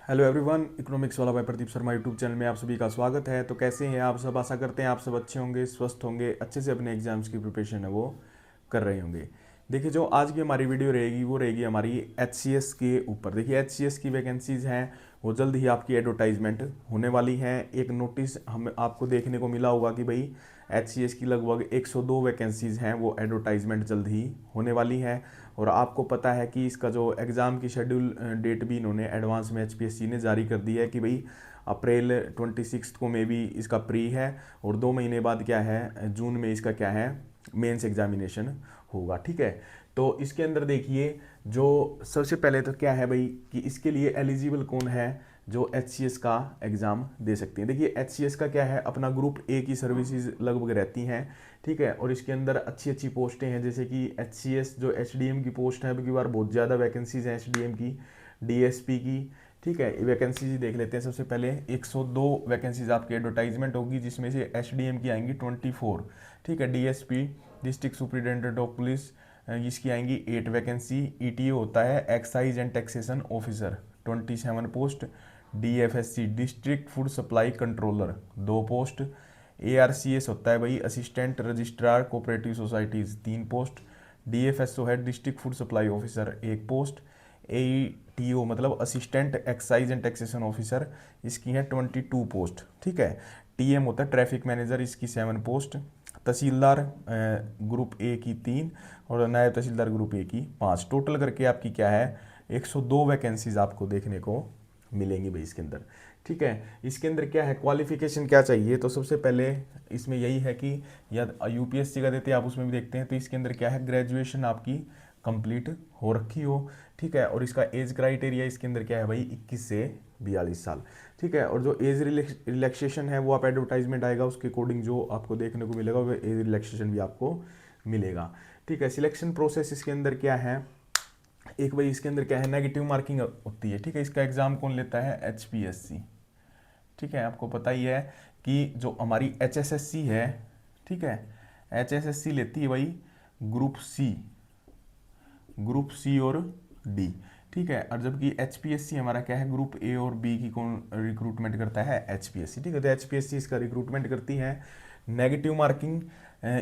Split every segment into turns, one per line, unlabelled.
Hello everyone, economics वाला भाई Pradeep Sharma YouTube channel में आप सभी का स्वागत है। तो कैसे हैं आप सब? आशा करते हैं आप सब अच्छे होंगे, स्वस्थ होंगे, अच्छे से अपने एग्जाम्स की प्रिपरेशन है वो कर रहे होंगे। देखिए, जो आज की हमारी वीडियो रहेगी वो रहेगी हमारी एचसीएस के ऊपर। देखिए, एचसीएस की वैकेंसीज हैं वो जल्द ही आपकी एडवर्टाइजमेंट होने वाली हैं। एक नोटिस हम आपको देखने को मिला होगा कि भाई एचसीएस की लगभग 102 वैकेंसीज हैं, वो एडवर्टाइजमेंट जल्द ही होने वाली है। और आपको पता है कि इसका जो एग्ज़ाम की शेड्यूल डेट भी इन्होंने एडवांस में एचपीएससी ने जारी कर दी है कि भाई अप्रैल 26 को मे भी इसका प्री है और 2 महीने बाद क्या है, जून में इसका क्या है, मेंस एग्जामिनेशन होगा। ठीक है, तो इसके अंदर देखिए, जो सबसे पहले तो क्या है भाई कि इसके लिए एलिजिबल कौन है जो एचसीएस का एग्ज़ाम दे सकते हैं। देखिए, एचसीएस का क्या है, अपना ग्रुप ए की सर्विसेज लगभग रहती हैं। ठीक है, और इसके अंदर अच्छी अच्छी पोस्टें हैं, जैसे कि एचसीएस जो एचडीएम की पोस्ट है, अब की बार बहुत ज़्यादा वैकेंसीज हैं एचडीएम की, डीएसपी की। ठीक है, वैकेंसीज देख लेते हैं। सबसे पहले 102 वैकेंसीज आपकी एडवर्टाइजमेंट होगी, जिसमें से एचडीएम की आएंगी 24। ठीक है, DSP district superintendent of police इसकी आएंगी 8 वैकेंसी। ईटीओ होता है excise and taxation officer, 27 post. DFSC district food supply controller 2 post. ARCS होता है भाई assistant registrar cooperative societies 3 post. DFSO है district food supply officer 1 post. AETO मतलब assistant excise and taxation officer, इसकी है 22 post. ठीक है, टीएम होता है ट्रैफिक मैनेजर, इसकी 7 पोस्ट। तहसीलदार ग्रुप ए की 3 और नायब तहसीलदार ग्रुप ए की 5। टोटल करके आपकी क्या है, 102 वैकेंसीज आपको देखने को मिलेंगी भाई इसके अंदर। ठीक है, इसके अंदर क्या है, क्वालिफिकेशन क्या चाहिए, तो सबसे पहले इसमें यही है कि या यूपीएससी का देते हैं आप, उसमें भी देखते हैं। तो इसके अंदर क्या है, ग्रेजुएशन आपकी कंप्लीट हो रखी हो। ठीक है, और इसका एज क्राइटेरिया इसके अंदर क्या है भाई, 21 से 42 साल। ठीक है, और जो एज रिलैक्सेशन है वो आप एडवर्टाइजमेंट आएगा उसके अकॉर्डिंग जो आपको देखने को मिलेगा, वो एज रिलैक्सेशन भी आपको मिलेगा। ठीक है, सिलेक्शन प्रोसेस इसके अंदर क्या है, एक भाई इसके अंदर क्या है, नेगेटिव मार्किंग होती है। ठीक है, इसका एग्जाम कौन लेता है, एचपीएससी। ठीक है, आपको पता ही है कि जो हमारी एचएसएससी है, ठीक है, एचएसएससी लेती है भाई ग्रुप सी और डी। ठीक है, और जबकि एचपीएससी हमारा क्या है, ग्रुप ए और बी की कौन रिक्रूटमेंट करता है, एचपीएससी। ठीक है, तो एचपीएससी इसका रिक्रूटमेंट करती है। नेगेटिव मार्किंग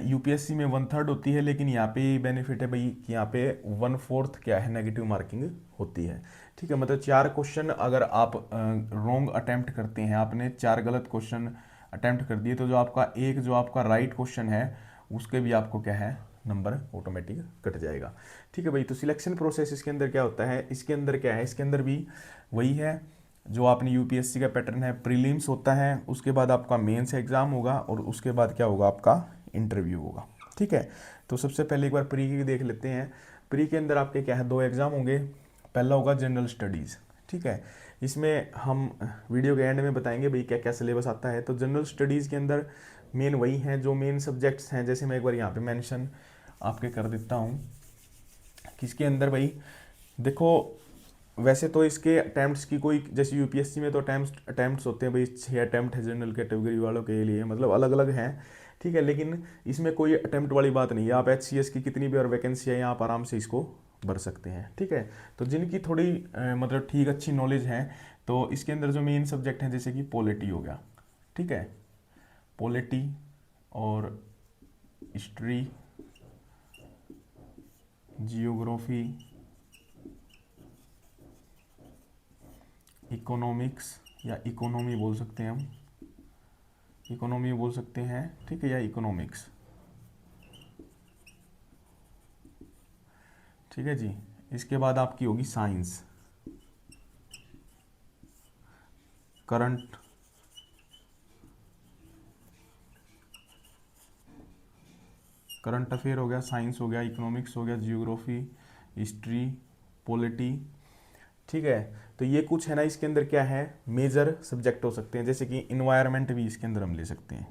यूपीएससी में 1/3 होती है, लेकिन यहाँ पे बेनिफिट है भाई कि यहाँ पे 1/4 क्या है, नेगेटिव मार्किंग होती है। ठीक है, मतलब 4 क्वेश्चन अगर आप रॉन्ग अटेम्प्ट करते हैं, आपने 4 गलत क्वेश्चन अटेम्प्ट कर दिए, तो जो आपका राइट क्वेश्चन है उसके भी आपको क्या है, नंबर ऑटोमेटिक कट जाएगा। ठीक है भाई, तो सिलेक्शन प्रोसेस इसके अंदर क्या होता है, इसके अंदर क्या है, इसके अंदर भी वही है जो आपने यूपीएससी का पैटर्न है। प्रीलिम्स होता है, उसके बाद आपका मेंस एग्जाम होगा और उसके बाद क्या होगा, आपका इंटरव्यू होगा। ठीक है, तो सबसे पहले एक बार प्री की देख लेते हैं। प्री के अंदर आपके क्या है, 2 एग्जाम होंगे। पहला होगा जनरल स्टडीज़। ठीक है, इसमें हम वीडियो के एंड में बताएंगे भाई क्या क्या सिलेबस आता है। तो जनरल स्टडीज़ के अंदर मेन वही हैं जो मेन सब्जेक्ट्स हैं, जैसे मैं एक बार यहाँ पे मेंशन आपके कर देता हूँ कि इसके अंदर भाई देखो, वैसे तो इसके अटैम्प्ट्स की कोई, जैसे यूपीएससी में तो अटैम्प्ट्स होते हैं भाई, 6 अटैम्प्ट है जनरल कैटेगरी वालों के लिए, मतलब अलग अलग हैं। ठीक है, लेकिन इसमें कोई अटैम्प्ट वाली बात नहीं है। आप एचसीएस की कितनी भी और वैकेंसी है, आप आराम से इसको भर सकते हैं। ठीक है, तो जिनकी थोड़ी मतलब ठीक अच्छी नॉलेज है, तो इसके अंदर जो मेन सब्जेक्ट हैं, जैसे कि पॉलिटी हो गया। ठीक है, पॉलिटी और हिस्ट्री, जियोग्राफी, इकोनॉमिक्स या इकोनॉमी बोल सकते हैं हम, इकोनॉमी बोल सकते हैं। ठीक है, या इकोनॉमिक्स। ठीक है जी, इसके बाद आपकी होगी साइंस, करंट करंट अफेयर हो गया, साइंस हो गया, इकोनॉमिक्स हो गया, जियोग्राफी, हिस्ट्री, पॉलिटी। ठीक है, तो ये कुछ है ना, इसके अंदर क्या है, मेजर सब्जेक्ट हो सकते हैं। जैसे कि इन्वायरमेंट भी इसके अंदर हम ले सकते हैं,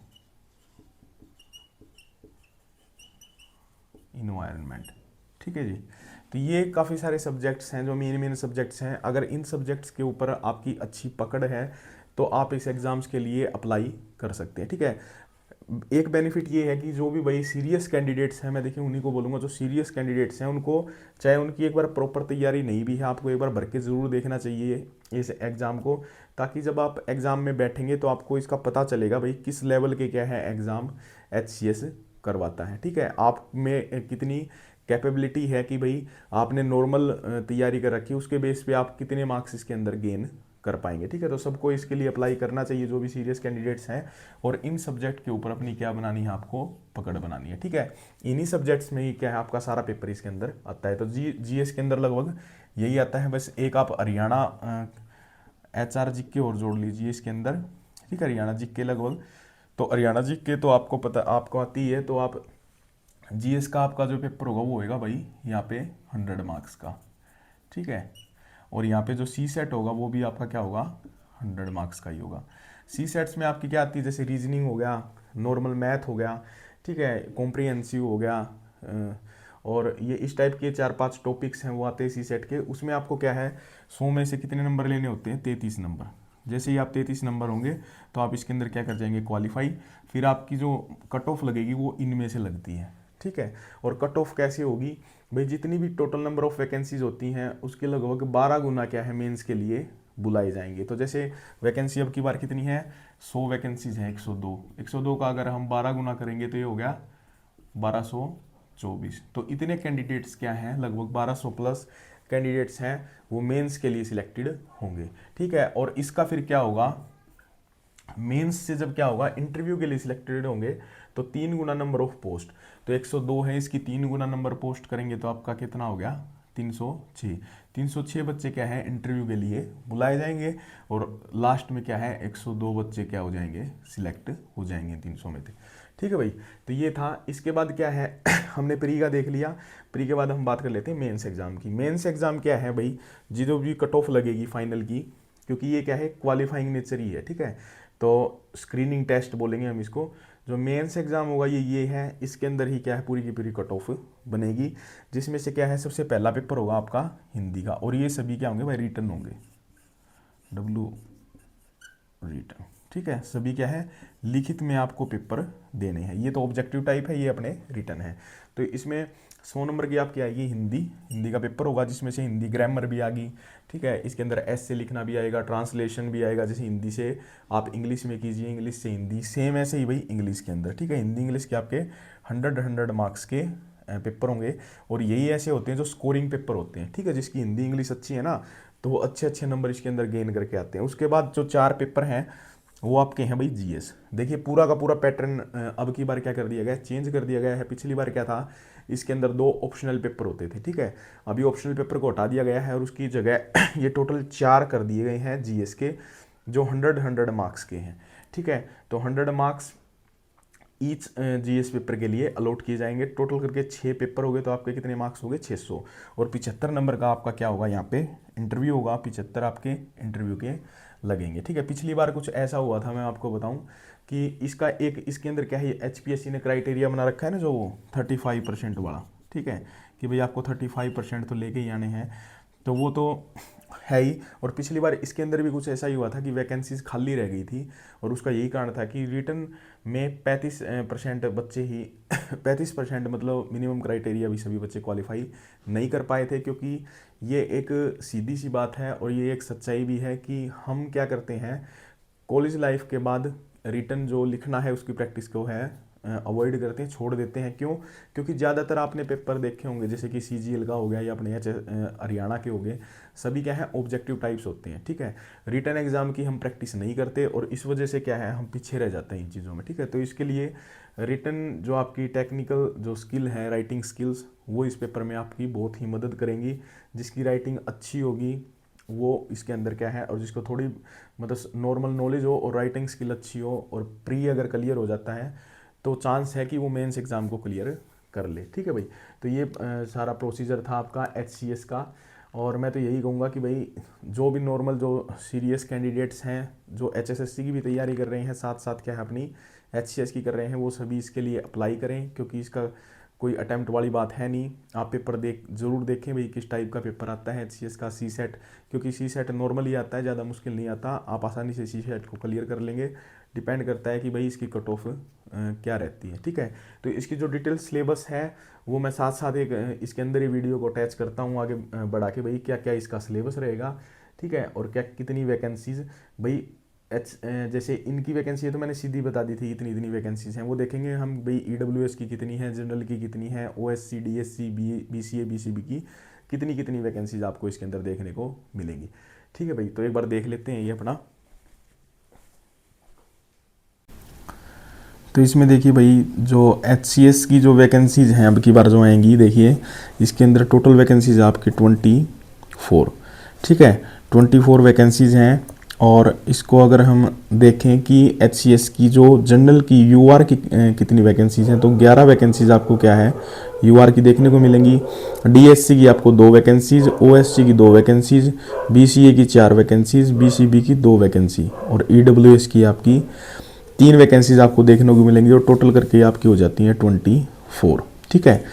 इन्वायरमेंट। ठीक है जी, तो ये काफ़ी सारे सब्जेक्ट्स हैं जो मेन मेन सब्जेक्ट्स हैं। अगर इन सब्जेक्ट्स के ऊपर आपकी अच्छी पकड़ है तो आप इस एग्ज़ाम्स के लिए अप्लाई कर सकते हैं। ठीक है, एक बेनिफिट ये है कि जो भी भाई सीरियस कैंडिडेट्स हैं, मैं देखिए उन्हीं को बोलूँगा, जो सीरियस कैंडिडेट्स हैं उनको, चाहे उनकी एक बार प्रॉपर तैयारी नहीं भी है, आपको एक बार भर के ज़रूर देखना चाहिए इस एग्ज़ाम को, ताकि जब आप एग्ज़ाम में बैठेंगे तो आपको इसका पता चलेगा भाई किस लेवल के क्या है एग्ज़ाम HCS करवाता है। ठीक है, आप में कितनी कैपेबिलिटी है कि भाई आपने नॉर्मल तैयारी कर रखी है, उसके बेस पे आप कितने मार्क्स इसके अंदर गेन कर पाएंगे। ठीक है, तो सबको इसके लिए अप्लाई करना चाहिए जो भी सीरियस कैंडिडेट्स हैं, और इन सब्जेक्ट के ऊपर अपनी क्या बनानी है, आपको पकड़ बनानी है। ठीक है, इन्हीं सब्जेक्ट्स में ही क्या है आपका सारा पेपर इसके अंदर आता है। तो GS के अंदर लगभग यही आता है, बस एक आप हरियाणा HR GK और जोड़ लीजिए इसके अंदर। ठीक है, हरियाणा GK लगभग, तो हरियाणा GK तो आपको पता, आपको आती है, तो आप GS का आपका जो पेपर होगा वो होएगा भाई यहाँ पे 100 मार्क्स का। ठीक है, और यहाँ पे जो CSET होगा वो भी आपका क्या होगा, 100 मार्क्स का ही होगा। CSETs में आपकी क्या आती है, जैसे रीजनिंग हो गया, नॉर्मल मैथ हो गया, ठीक है, कॉम्प्रिहेंसिव हो गया, और ये इस टाइप के 4-5 टॉपिक्स हैं वो आते हैं CSET के। उसमें आपको क्या है 100 में से कितने नंबर लेने होते हैं, 33 नंबर। जैसे ही आप 33 नंबर होंगे तो आप इसके अंदर क्या कर जाएंगे, क्वालिफाई। फिर आपकी जो कट ऑफ लगेगी वो इनमें से लगती है। ठीक है, और कट ऑफ कैसे होगी भाई, जितनी भी टोटल नंबर ऑफ वैकेंसीज होती हैं उसके लगभग 12 गुना क्या है मेंस के लिए बुलाए जाएंगे। तो जैसे वैकेंसी अब की बार कितनी है, 100 वैकेंसीज हैं, 102 का अगर हम 12 गुना करेंगे तो ये हो गया 1224। तो इतने कैंडिडेट्स क्या हैं, लगभग 1200 प्लस कैंडिडेट्स हैं वो मेंस के लिए सिलेक्टेड होंगे। ठीक है, और इसका फिर क्या होगा, मेंस से जब क्या होगा इंटरव्यू के लिए सिलेक्टेड होंगे तो 3 गुना नंबर ऑफ पोस्ट, तो 102 है, इसकी 3 गुना नंबर पोस्ट करेंगे तो आपका कितना हो गया, 306 बच्चे क्या है इंटरव्यू के लिए बुलाए जाएंगे, और लास्ट में क्या है 102 बच्चे क्या हो जाएंगे, सिलेक्ट हो जाएंगे 300 में थे। ठीक है भाई, तो ये था। इसके बाद क्या है हमने प्री का देख लिया, प्री के बाद हम बात कर लेते हैं मेंस एग्जाम की। मेंस एग्जाम क्या है भाई, जो भी कट ऑफ लगेगी फाइनल की, क्योंकि ये क्या है क्वालिफाइंग नेचर ही है। ठीक है, तो स्क्रीनिंग टेस्ट बोलेंगे हम इसको। जो मेंस एग्जाम होगा ये है, इसके अंदर ही क्या है पूरी की पूरी कट ऑफ बनेगी, जिसमें से क्या है सबसे पहला पेपर होगा आपका हिंदी का, और ये सभी क्या होंगे भाई, रिटर्न होंगे, W रिटर्न। ठीक है, सभी क्या है लिखित में आपको पेपर देने हैं। ये तो ऑब्जेक्टिव टाइप है, ये अपने रिटर्न है। तो इसमें 100 नंबर की आपकी आएगी हिंदी का पेपर होगा, जिसमें से हिंदी ग्रामर भी आ गई। ठीक है, इसके अंदर ऐसे लिखना भी आएगा, ट्रांसलेशन भी आएगा, जैसे हिंदी से आप इंग्लिश में कीजिए, इंग्लिश से हिंदी, सेम ऐसे ही भाई इंग्लिश के अंदर। ठीक है, हिंदी इंग्लिश के आपके 100 मार्क्स के पेपर होंगे, और यही ऐसे होते हैं जो स्कोरिंग पेपर होते हैं। ठीक है, जिसकी हिंदी इंग्लिश अच्छी है ना, तो वो अच्छे अच्छे नंबर इसके अंदर गेन करके आते हैं। उसके बाद जो 4 पेपर हैं वो आपके हैं भाई GS। देखिए पूरा का पूरा पैटर्न अब की बार क्या कर दिया गया, चेंज कर दिया गया है। पिछली बार क्या था, इसके अंदर 2 ऑप्शनल पेपर होते थे। ठीक है, अभी ऑप्शनल पेपर को हटा दिया गया है और उसकी जगह ये टोटल 4 कर दिए गए हैं GS के, जो 100 मार्क्स के हैं। ठीक है, तो 100 मार्क्स ईच GS पेपर के लिए अलॉट किए जाएंगे। टोटल करके 6 पेपर हो गए, तो आपके कितने मार्क्स हो गए, 600। और 75 नंबर का आपका क्या होगा, यहाँ पे इंटरव्यू होगा, 75 आपके इंटरव्यू के लगेंगे। ठीक है, पिछली बार कुछ ऐसा हुआ था, मैं आपको बताऊं कि इसका एक इसके अंदर क्या है, HPSC ने क्राइटेरिया बना रखा है ना, जो 35% वाला। ठीक है, कि भाई आपको 35% तो लेके ही आने हैं, तो वो तो है ही। और पिछली बार इसके अंदर भी कुछ ऐसा ही हुआ था कि वैकेंसीज खाली रह गई थी, और उसका यही कारण था कि रिटर्न में 35% बच्चे ही 35% मतलब मिनिमम क्राइटेरिया भी सभी बच्चे क्वालिफाई नहीं कर पाए थे। क्योंकि ये एक सीधी सी बात है और ये एक सच्चाई भी है कि हम क्या करते हैं, कॉलेज लाइफ के बाद रिटर्न जो लिखना है उसकी प्रैक्टिस को है अवॉइड करते हैं, छोड़ देते हैं। क्यों? क्योंकि ज़्यादातर आपने पेपर देखे होंगे, जैसे कि CGL का हो गया या अपने हरियाणा के हो गए, सभी क्या है ऑब्जेक्टिव टाइप्स होते हैं। ठीक है, रिटर्न एग्जाम की हम प्रैक्टिस नहीं करते, और इस वजह से क्या है हम पीछे रह जाते हैं इन चीज़ों में। ठीक है, तो इसके लिए रिटर्न जो आपकी टेक्निकल जो स्किल है, राइटिंग स्किल्स, वो इस पेपर में आपकी बहुत ही मदद करेंगी। जिसकी राइटिंग अच्छी होगी वो इसके अंदर क्या है, और जिसको थोड़ी मतलब नॉर्मल नॉलेज हो और राइटिंग स्किल अच्छी हो, और प्री अगर क्लियर हो जाता है तो चांस है कि वो मेंस एग्ज़ाम को क्लियर कर ले। ठीक है भाई, तो ये सारा प्रोसीजर था आपका HCS का। और मैं तो यही कहूँगा कि भाई जो भी नॉर्मल जो सीरियस कैंडिडेट्स हैं, जो HSSC की भी तैयारी कर रहे हैं, साथ साथ क्या है अपनी HCS की कर रहे हैं, वो सभी इसके लिए अप्लाई करें, क्योंकि इसका कोई अटैम्प्ट वाली बात है नहीं। आप पेपर ज़रूर देखें भाई किस टाइप का पेपर आता है HCS का। CSET, क्योंकि CSET नॉर्मली आता है, ज़्यादा मुश्किल नहीं आता, आप आसानी से CSET को क्लियर कर लेंगे। डिपेंड करता है कि भाई इसकी कट ऑफ क्या रहती है, ठीक है। तो इसकी जो डिटेल सिलेबस है वो मैं साथ साथ एक इसके अंदर ही वीडियो को अटैच करता हूँ आगे बढ़ा के, भाई क्या क्या इसका सिलेबस रहेगा, ठीक है, और क्या कितनी वैकेंसीज भाई जैसे इनकी वैकेंसी है तो मैंने सीधी बता दी थी इतनी इतनी वैकेंसीज हैं, वो देखेंगे हम भाई EWS की कितनी है, जनरल की कितनी है, OSC DSC BCA BCB की कितनी कितनी वैकेंसीज आपको इसके अंदर देखने को मिलेंगी, ठीक है भाई। तो एक बार देख लेते हैं ये अपना। तो इसमें देखिए भाई जो HCS की जो वैकेंसीज हैं अब की बार जो आएंगी, देखिए इसके अंदर टोटल वैकेंसीज आपकी 24, ठीक है, 24 वैकेंसीज हैं। और इसको अगर हम देखें कि HCS की जो जनरल की UR की कितनी वैकेंसीज हैं, तो 11 वैकेंसीज आपको क्या है UR की देखने को मिलेंगी। DSC की आपको 2 वैकेंसीज, OSC की 2 वैकेंसीज, BCA की 4 वैकेंसीज, BCB की 2 वैकेंसी और EWS की आपकी 3 वैकेंसीज आपको देखने को मिलेंगी और टोटल करके आपकी हो जाती हैं 24, ठीक है।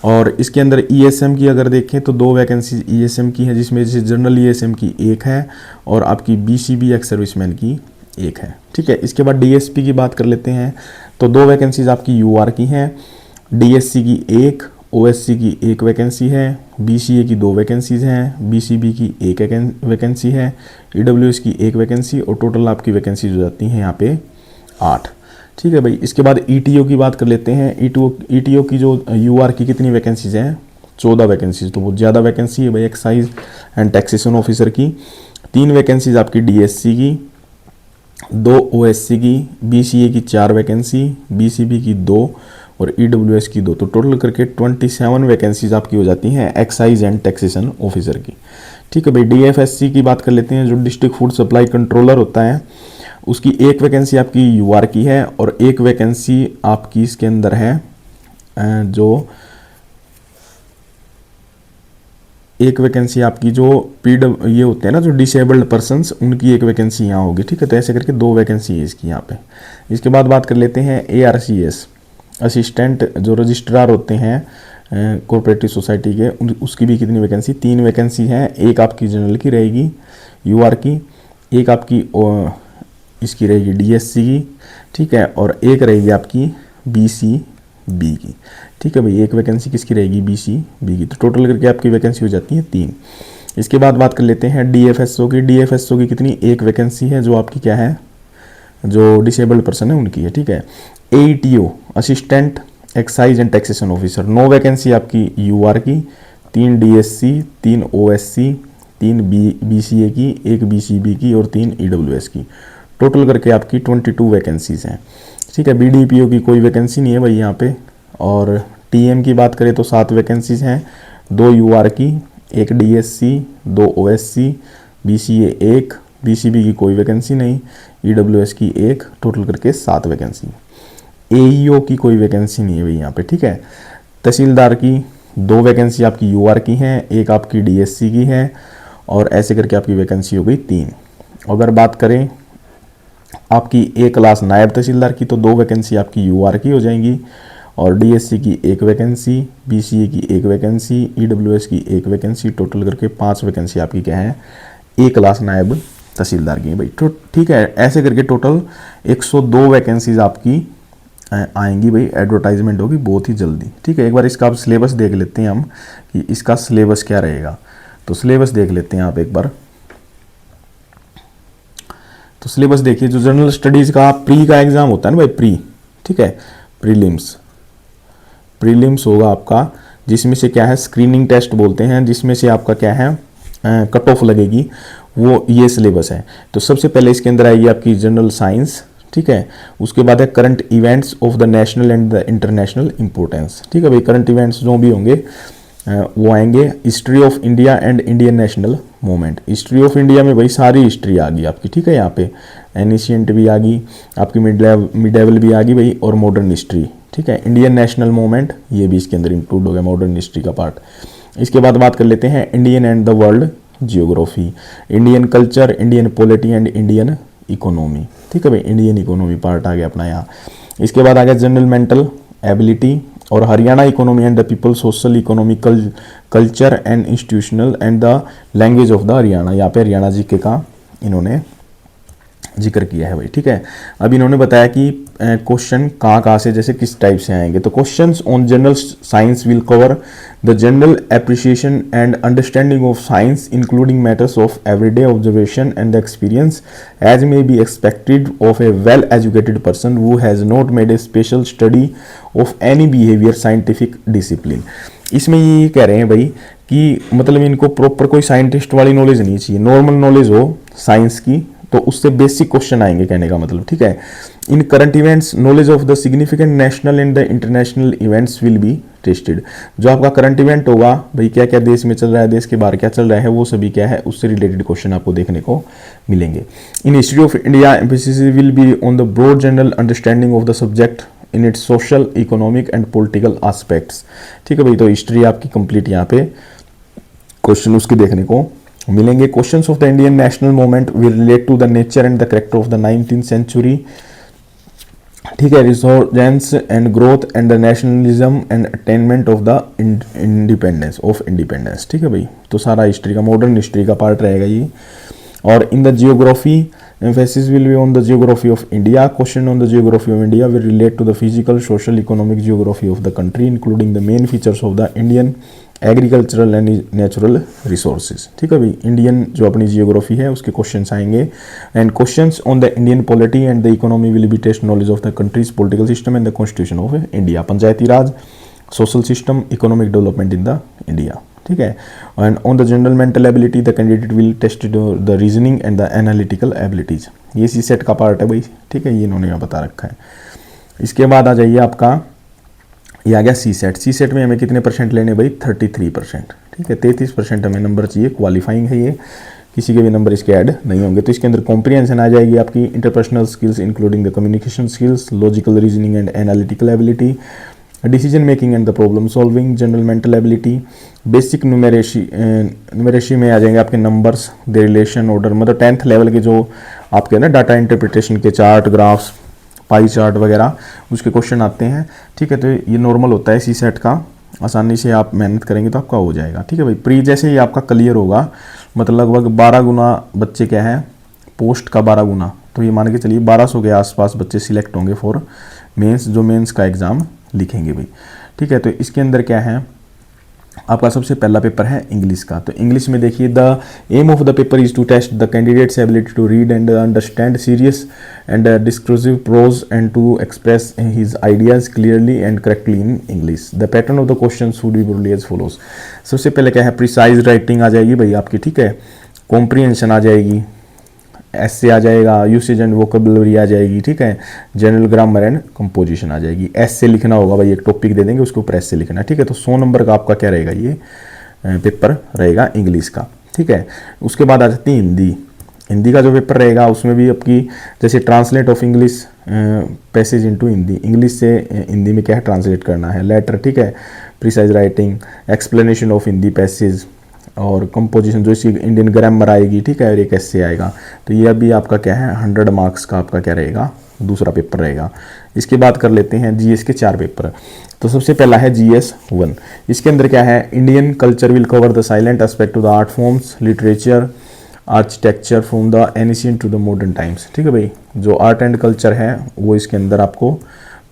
और इसके अंदर ESM की अगर देखें तो 2 वैकेंसीज ESM की है, जिसमें जैसे जनरल ESM की 1 है और आपकी BCB एक्स सर्विसमैन की 1 है, ठीक है। इसके बाद DSP की बात कर लेते हैं तो 2 वैकेंसीज आपकी UR की हैं, DSC की 1, OSC की 1 वैकेंसी है, BCA की 2 वैकेंसीज हैं, BCB की 1 वैकेंसी है, EWS की 1 वैकेंसी और टोटल आपकी वैकेंसीज हो जाती हैं यहाँ पे 8, ठीक है भाई। इसके बाद ETO की बात कर लेते हैं। ETO की जो UR की कितनी वैकेंसीज हैं, 14 वैकेंसीज, तो बहुत ज़्यादा वैकेंसी है भाई। एक्साइज एंड टैक्सेशन ऑफिसर की 3 वैकेंसीज आपकी DSC की, 2 OSC की, BCA की 4 वैकेंसी, BCB की 2 और EWS की 2, तो टोटल करके 27 वैकेंसीज आपकी हो जाती हैं एक्साइज एंड टैक्सेशन ऑफिसर की, ठीक है भाई। DFSC की बात कर लेते हैं, जो डिस्ट्रिक्ट फूड सप्लाई कंट्रोलर होता है, उसकी 1 वैकेंसी आपकी UR की है और 1 वैकेंसी आपकी इसके अंदर है जो 1 वैकेंसी आपकी जो ये होते हैं ना जो डिसेबल्ड पर्सन्स, उनकी 1 वैकेंसी यहाँ होगी, ठीक है। तो ऐसे करके 2 वैकेंसी है इसकी यहाँ पे। इसके बाद बात कर लेते हैं ARCS असिस्टेंट जो रजिस्ट्रार होते हैं कोऑपरेटिव सोसाइटी के, उसकी भी कितनी वैकेंसी, 3 वैकेंसी हैं। 1 आपकी जनरल की रहेगी UR की, 1 आपकी इसकी रहेगी DSC की, ठीक है, और 1 रहेगी आपकी BCB की, ठीक है भाई। 1 वैकेंसी किसकी रहेगी, BCB की, तो टोटल करके आपकी वैकेंसी हो जाती है 3। इसके बाद बात कर लेते हैं DFSO की। DFSO की कितनी, 1 वैकेंसी है जो आपकी क्या है, जो डिसेबल्ड पर्सन है उनकी है, ठीक है। AETO assistant excise and taxation officer, 9 vacancy आपकी UR की, 3 DSC, 3 OSC, 3 BCA की, 1 BCB की और 3 EWS की, टोटल करके आपकी 22 वैकेंसीज हैं, ठीक है। BDPO की कोई वैकेंसी नहीं है भाई यहाँ पे। और TM की बात करें तो 7 वैकेंसीज हैं, 2 UR की, 1 DSC, 2 OSC, BCA 1, BCB की कोई वैकेंसी नहीं, EWS की 1, टोटल करके 7 वैकेंसी। AEO की कोई वैकेंसी नहीं है भाई यहाँ पे, ठीक है। तहसीलदार की 2 वैकेंसी आपकी UR की हैं, 1 आपकी DSC की है और ऐसे करके आपकी वैकेंसी हो गई 3। अगर बात करें आपकी A क्लास नायब तहसीलदार की तो 2 वैकेंसी आपकी UR की हो जाएंगी और DSC की 1 वैकेंसी, BCA की 1 वैकेंसी, EWS की 1 वैकेंसी, टोटल करके 5 वैकेंसी आपकी क्या है A क्लास नायब तहसीलदार की भाई, तो ठीक है। ऐसे करके टोटल 102 वैकेंसीज आपकी आएंगी भाई, एडवर्टाइजमेंट होगी बहुत ही जल्दी, ठीक है। एक बार इसका आप सिलेबस देख लेते हैं हम कि इसका सिलेबस क्या रहेगा, तो सिलेबस देख लेते हैं आप एक बार। तो सिलेबस देखिए, जो जनरल स्टडीज़ का प्री का एग्ज़ाम होता है ना भाई, प्री, ठीक है, प्रीलिम्स होगा आपका, जिसमें से क्या है स्क्रीनिंग टेस्ट बोलते हैं, जिसमें से आपका क्या है कट ऑफ लगेगी, वो ये सिलेबस है। तो सबसे पहले इसके अंदर आएगी आपकी जनरल साइंस, ठीक है। उसके बाद है current events of the national and the international importance, ठीक है भाई। करंट इवेंट्स जो भी होंगे वो आएंगे। History of India and Indian national movement, history of India में भाई सारी हिस्ट्री आ गई आपकी, ठीक है। यहाँ पे एनिशियंट भी आ गई आपकी, मिडेवल भी आ गई भाई, और मॉडर्न हिस्ट्री, ठीक है। इंडियन नेशनल मूवमेंट ये भी इसके अंदर इंक्लूड हो गया, मॉडर्न हिस्ट्री का पार्ट। इसके बाद बात कर लेते हैं Indian and the world geography, Indian culture, Indian polity and Indian economy, ठीक है भाई। इंडियन इकोनॉमी पार्ट आ गया अपना यहाँ। इसके बाद आ गया जनरल मेंटल एबिलिटी और Haryana economy and the people, social economical, culture and institutional and the language of the Haryana. यहाँ पे हरियाणा जीके का इन्होंने जिक्र किया है भाई, ठीक है। अब इन्होंने बताया कि क्वेश्चन कहाँ से, जैसे किस टाइप से आएंगे। तो questions on general science will cover the general appreciation and understanding of science including matters of everyday observation and experience as may be expected of a well educated person who has not made a special study of any behaviour scientific discipline. इसमें ये कह रहे हैं भाई कि मतलब इनको proper कोई साइंटिस्ट वाली नॉलेज नहीं चाहिए, नॉर्मल नॉलेज हो साइंस की, तो उससे बेसिक क्वेश्चन आएंगे कहने का मतलब, ठीक है। In current events knowledge of the significant national and the international events will be tested. जो आपका करंट इवेंट होगा भाई, क्या क्या देश में चल रहा है, देश के बाहर क्या चल रहा है, वो सभी क्या है उससे रिलेटेड क्वेश्चन आपको देखने को मिलेंगे। In history of India emphasis will be on the broad general understanding of the subject in its social, economic and political aspects, ठीक है भाई। तो हिस्ट्री आपकी कंप्लीट यहाँ पे क्वेश्चन उसके देखने को मिलेंगे। Questions of the Indian national movement will relate to the nature and the character of the 19th century, ठीक है। Resurgence and growth and the nationalism and attainment of the independence, ठीक है भाई। तो सारा हिस्ट्री का, मॉडर्न हिस्ट्री का part रहेगा ये। और in the geography emphasis will be on the geography of India. Question on the geography of India will relate to the physical, social, economic geography of the country, including the main features of the Indian agricultural and natural resources, ठीक है भाई। Indian जो अपनी geography है उसके questions आएंगे। And questions on the Indian polity and the economy will be test knowledge of the country's political system and the constitution of India, Panchayati Raj, social system, economic development in the India, ठीक है। And on the general mental ability the candidate will test the reasoning and the analytical abilities. ये सी set का part है भाई, ठीक है, ये इन्होंने यहाँ बता रखा है। इसके बाद आ जाइए आपका, ये आ गया सी सेट। सी सेट में हमें कितने परसेंट लेने भाई, 33%, ठीक है। 33% हमें नंबर चाहिए, क्वालिफाइंग है ये, किसी के भी नंबर इसके ऐड नहीं होंगे। तो इसके अंदर कॉम्प्रिहेंशन आ जाएगी आपकी, interpersonal skills including the communication skills, logical reasoning and analytical ability, decision making and the problem solving, general mental ability, basic numeracy में आ जाएंगे आपके नंबर्स, द रिलेशन ऑर्डर, मतलब 10th लेवल के जो आपके ना डाटा इंटरप्रिटेशन के चार्ट, ग्राफ्स, पाई चार्ट वगैरह उसके क्वेश्चन आते हैं, ठीक है। तो ये नॉर्मल होता है सी सेट का, आसानी से आप मेहनत करेंगे तो आपका हो जाएगा, ठीक है भाई। प्री जैसे ही आपका क्लियर होगा, मतलब लगभग 12 गुना बच्चे क्या है, पोस्ट का 12 गुना, तो ये मान के चलिए 1200 के आसपास बच्चे सिलेक्ट होंगे फॉर मेंस, जो मेंस का एग्ज़ाम लिखेंगे भाई, ठीक है। तो इसके अंदर क्या है, आपका सबसे पहला पेपर है इंग्लिश का। तो इंग्लिश में देखिए, the aim of the paper is to test the candidate's ability to read and understand serious and descriptive prose and to express his ideas clearly and correctly in English. The pattern of the question would be broadly as follows. सबसे पहले क्या है, precise writing आ जाएगी भाई आपकी, ठीक है। Comprehension आ जाएगी, एसे आ जाएगा, यूसेज एंड वोकेबुलरी आ जाएगी, ठीक है। जनरल ग्रामर एंड कंपोजिशन आ जाएगी। एस से लिखना होगा भाई, एक टॉपिक दे देंगे उसको प्रेस से लिखना, ठीक है। तो 100 नंबर का आपका क्या रहेगा, ये पेपर रहेगा इंग्लिश का, ठीक है। उसके बाद आ जाती है हिंदी। हिंदी का जो पेपर रहेगा उसमें भी आपकी जैसे translate of English passage into Hindi, English से हिंदी में क्या है ट्रांसलेट करना है, लेटर, ठीक है। Precise writing, explanation of Hindi passage और कंपोजिशन जो इसकी इंडियन ग्रामर आएगी, ठीक है। और एक ऐसे आएगा। तो ये अभी आपका क्या है 100 मार्क्स का आपका क्या रहेगा, दूसरा पेपर रहेगा। इसके बाद कर लेते हैं जीएस के 4 पेपर। तो सबसे पहला है जीएस 1। इसके अंदर क्या है, Indian culture will cover the salient aspect to the art forms, literature, architecture from the ancient to the modern times, ठीक है भाई। जो आर्ट एंड कल्चर है वो इसके अंदर आपको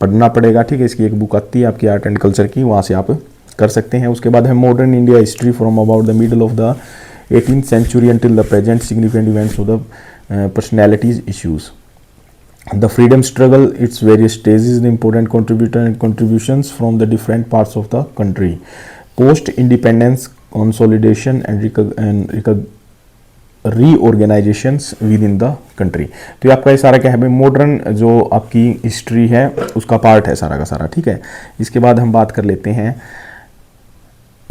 पढ़ना पड़ेगा, ठीक है। इसकी एक बुक आती है आपकी आर्ट एंड कल्चर की, वहाँ से आप कर सकते हैं। उसके बाद है modern India history from about the middle of the 18th century until the present, significant events of the personalities issues, the freedom struggle, its various stages, the important contributions from the different parts of the country, post independence consolidation and reorganisations within the country. तो ये आपका ये सारा क्या है भाई, modern जो आपकी हिस्ट्री है उसका पार्ट है सारा का सारा, ठीक है। इसके बाद हम बात कर लेते हैं,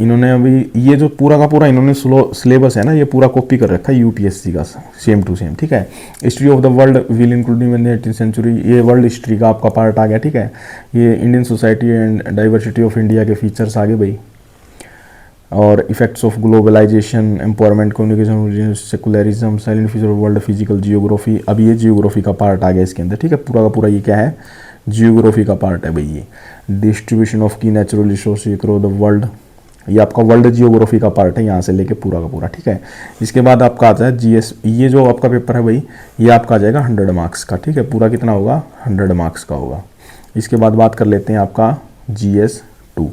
इन्होंने अभी ये जो पूरा का पूरा इन्होंने सिलेबस है ना, ये पूरा कॉपी कर रखा है यूपीएससी का, सेम टू सेम, ठीक है। History of the world will including in the 18th century, ये वर्ल्ड हिस्ट्री का आपका पार्ट आ गया, ठीक है। ये Indian society and diversity of India के फीचर्स आ गए भाई, और effects of globalisation, empowerment, communication, secularism, salient future of world, physical geography. अब ये जियोग्राफी का पार्ट आ गया इसके अंदर, ठीक है। पूरा का पूरा ये क्या है, जियोग्राफी का पार्ट है भाई ये। डिस्ट्रीब्यूशन ऑफ की natural resource across the world, ये आपका वर्ल्ड जियोग्राफी का पार्ट है यहाँ से लेके पूरा का पूरा, ठीक है। इसके बाद आपका आता है जीएस, ये जो आपका पेपर है भाई ये आपका आ जाएगा 100 मार्क्स का, ठीक है। पूरा कितना होगा, 100 मार्क्स का होगा। इसके बाद बात कर लेते हैं आपका GS2।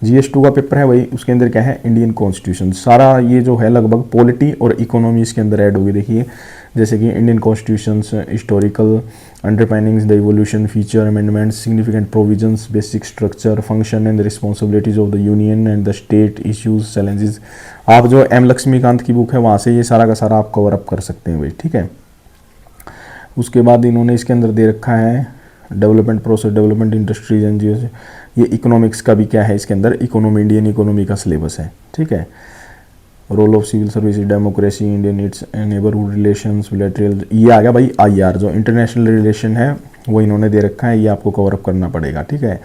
GS2 का पेपर है भाई, उसके अंदर क्या है, इंडियन कॉन्स्टिट्यूशन, सारा ये जो है लगभग पॉलिटी और इकोनॉमी इसके अंदर ऐड होगी। देखिए जैसे कि Indian constitution, historical underpinnings, the evolution, feature, amendments, significant provisions, basic structure, function and responsibilities of the union and the state, issues, challenges. आप जो M लक्ष्मीकांत की बुक है वहाँ से ये सारा का सारा आप कवर अप कर सकते हैं भाई, ठीक है। उसके बाद इन्होंने इसके अंदर दे रखा है development process, development industries and ये इकोनॉमिक्स का भी क्या है इसके अंदर, इकोनॉमी, इंडियन इकोनॉमी का सिलेबस है, ठीक है। Role of civil service, democracy, Indian needs, neighbourhood relations, bilateral, ये आ गया भाई IR जो इंटरनेशनल रिलेशन है वो इन्होंने दे रखा है, ये आपको कवर अप करना पड़ेगा, ठीक है।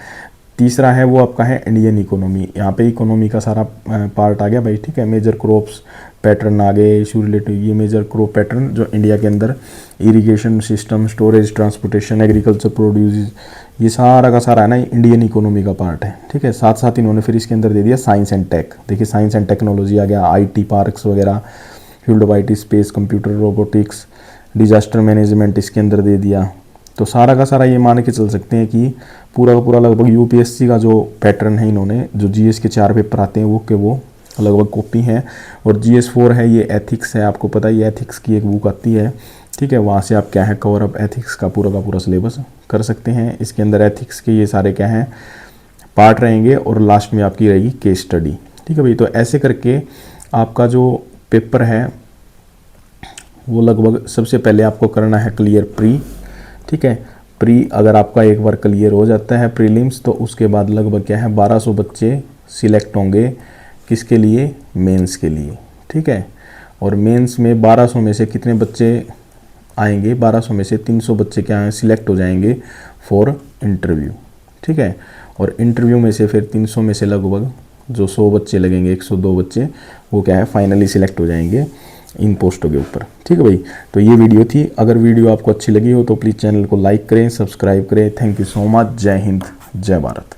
तीसरा है वो आपका है इंडियन इकोनॉमी, यहाँ पे इकोनॉमी का सारा पार्ट आ गया भाई, ठीक है। मेजर क्रॉप्स पैटर्न आ गए, इशू रिलेटेड, ये मेजर क्रॉप पैटर्न जो इंडिया के अंदर, irrigation system, storage, transportation, agriculture produce, ये सारा का सारा है ना इंडियन इकोनॉमी का पार्ट है, ठीक है। साथ साथ इन्होंने फिर इसके अंदर दे दिया साइंस एंड टेक, देखिए साइंस एंड टेक्नोलॉजी आ गया, IT पार्क्स वगैरह, field of IT, space, computer, robotics, disaster management इसके अंदर दे दिया। तो सारा का सारा ये मान के चल सकते हैं कि पूरा का पूरा लगभग UPSC का जो पैटर्न है, इन्होंने जो GS के 4 पेपर आते हैं वो लगभग कॉपी हैं। और GS4 है ये एथिक्स है, आपको पता है ये एथिक्स की एक बुक आती है, ठीक है। वहाँ से आप क्या है कवर अप एथिक्स का पूरा सिलेबस कर सकते हैं। इसके अंदर एथिक्स के ये सारे क्या हैं पार्ट रहेंगे और लास्ट में आपकी रहेगी केस स्टडी, ठीक है भाई। तो ऐसे करके आपका जो पेपर है वो लगभग सबसे पहले आपको करना है क्लियर प्री, ठीक है। प्री अगर आपका एक बार क्लियर हो जाता है प्रीलिम्स, तो उसके बाद लगभग क्या है 1200 बच्चे सिलेक्ट होंगे किसके लिए, मेंस के लिए, ठीक है। और मेंस में 1200 में से कितने बच्चे आएंगे, 1200 में से 300 बच्चे क्या हैं सिलेक्ट हो जाएंगे फॉर इंटरव्यू, ठीक है। और इंटरव्यू में से फिर 300 में से लगभग जो 100 बच्चे लगेंगे, 102 बच्चे वो क्या है फाइनली सिलेक्ट हो जाएंगे इन पोस्टों के ऊपर, ठीक है भाई। तो ये वीडियो थी, अगर वीडियो आपको अच्छी लगी हो तो प्लीज़ चैनल को लाइक करें, सब्सक्राइब करें। थैंक यू सो मच, जय हिंद, जय भारत।